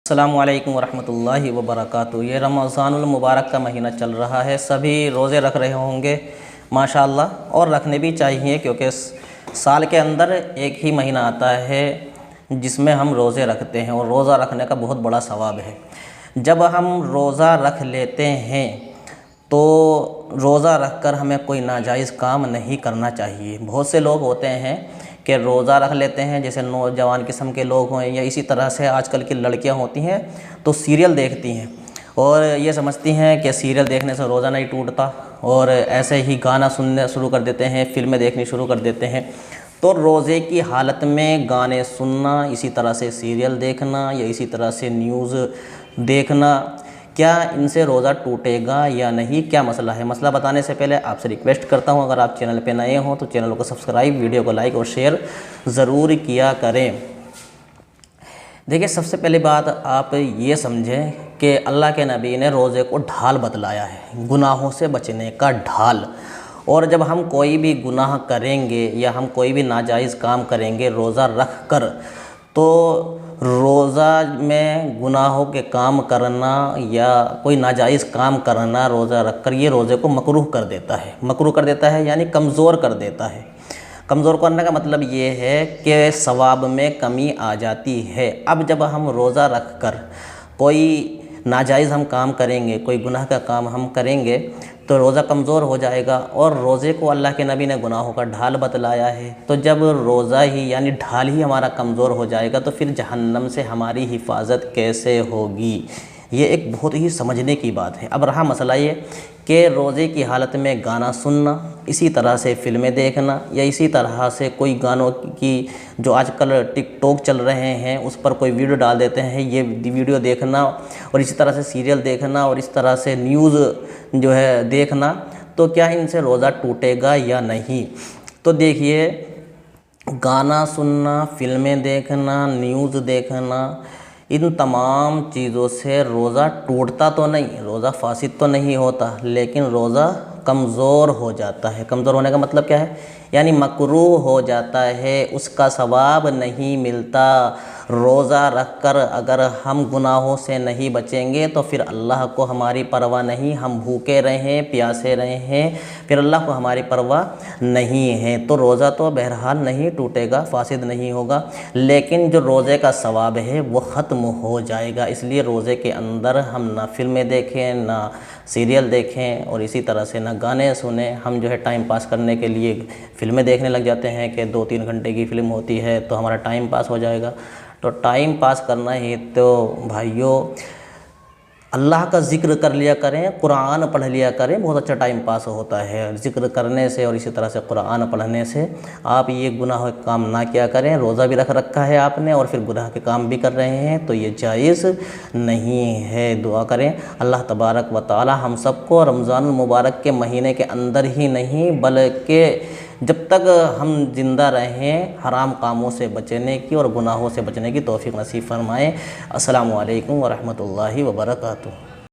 अस्सलामु अलैकुम वरहमतुल्लाहि वबरकातुहू। ये रमज़ानुल मुबारक का महीना चल रहा है। सभी रोज़े रख रहे होंगे माशाअल्लाह, और रखने भी चाहिए, क्योंकि साल के अंदर एक ही महीना आता है जिसमें हम रोज़े रखते हैं, और रोज़ा रखने का बहुत बड़ा सवाब है। जब हम रोज़ा रख लेते हैं तो रोज़ा रख कर हमें कोई नाजायज़ काम नहीं करना चाहिए। बहुत से लोग होते हैं कि रोज़ा रख लेते हैं, जैसे नौजवान किस्म के लोग हों, या इसी तरह से आजकल की लड़कियां होती हैं तो सीरियल देखती हैं और ये समझती हैं कि सीरियल देखने से रोज़ा नहीं टूटता, और ऐसे ही गाना सुनने शुरू कर देते हैं, फिल्में देखनी शुरू कर देते हैं। तो रोज़े की हालत में गाने सुनना, इसी तरह से सीरियल देखना या इसी तरह से न्यूज़ देखना, क्या इनसे रोज़ा टूटेगा या नहीं, क्या मसला है? मसला बताने से पहले आपसे रिक्वेस्ट करता हूं, अगर आप चैनल पे नए हों तो चैनल को सब्सक्राइब, वीडियो को लाइक और शेयर ज़रूर किया करें। देखिए, सबसे पहली बात आप ये समझें कि अल्लाह के नबी ने रोज़े को ढाल बतलाया है, गुनाहों से बचने का ढाल। और जब हम कोई भी गुनाह करेंगे या हम कोई भी नाजायज़ काम करेंगे रोज़ा रख कर, तो रोज़ा में गुनाहों के काम करना या कोई नाजायज़ काम करना रोज़ा रख कर, ये रोज़े को मकरूह कर देता है। मकरूह कर देता है यानी कमज़ोर कर देता है। कमज़ोर करने का मतलब ये है कि सवाब में कमी आ जाती है। अब जब हम रोज़ा रख कर कोई नाजायज़ हम काम करेंगे, कोई गुनाह का काम हम करेंगे, तो रोज़ा कमज़ोर हो जाएगा। और रोज़े को अल्लाह के नबी ने गुनाहों का ढाल बतलाया है, तो जब रोज़ा ही यानी ढाल ही हमारा कमज़ोर हो जाएगा तो फिर जहन्नम से हमारी हिफाजत कैसे होगी? ये एक बहुत ही समझने की बात है। अब रहा मसला ये कि रोज़े की हालत में गाना सुनना, इसी तरह से फ़िल्में देखना, या इसी तरह से कोई गानों की जो आजकल टिकटॉक चल रहे हैं उस पर कोई वीडियो डाल देते हैं, ये वीडियो देखना, और इसी तरह से सीरियल देखना, और इस तरह से न्यूज़ जो है देखना, तो क्या इनसे रोज़ा टूटेगा या नहीं? तो देखिए, गाना सुनना, फ़िल्में देखना, न्यूज़ देखना, इन तमाम चीज़ों से रोज़ा टूटता तो नहीं, रोज़ा फासिद तो नहीं होता, लेकिन रोज़ा कमज़ोर हो जाता है। कमज़ोर होने का मतलब क्या है? यानी मकरूह हो जाता है, उसका सवाब नहीं मिलता। रोज़ा रख कर अगर हम गुनाहों से नहीं बचेंगे तो फिर अल्लाह को हमारी परवाह नहीं, हम भूखे रहें, प्यासे रहें, फिर अल्लाह को हमारी परवाह नहीं है। तो रोज़ा तो बहरहाल नहीं टूटेगा, फासिद नहीं होगा, लेकिन जो रोज़े का सवाब है वो ख़त्म हो जाएगा। इसलिए रोज़े के अंदर हम ना फ़िल्में देखें, ना सीरियल देखें, और इसी तरह से ना गाने सुने। हम जो है टाइम पास करने के लिए फ़िल्में देखने लग जाते हैं कि 2-3 घंटे की फ़िल्म होती है तो हमारा टाइम पास हो जाएगा। तो टाइम पास करना है तो भाइयों अल्लाह का ज़िक्र कर लिया करें, कुरान पढ़ लिया करें, बहुत अच्छा टाइम पास होता है ज़िक्र करने से, और इसी तरह से कुरान पढ़ने से। आप ये गुनाह के काम ना किया करें। रोज़ा भी रख रखा है आपने और फिर गुनाह के काम भी कर रहे हैं, तो ये जायज़ नहीं है। दुआ करें अल्लाह तबारक व तआला हम सबको रमज़ानुल मुबारक के महीने के अंदर ही नहीं, बल्कि जब तक हम ज़िंदा रहें हराम कामों से बचने की और गुनाहों से बचने की तौफ़ीक़ नसीब फरमाएँ। अस्सलामु अलैकुम व रहमतुल्लाहि व बरकातुहू।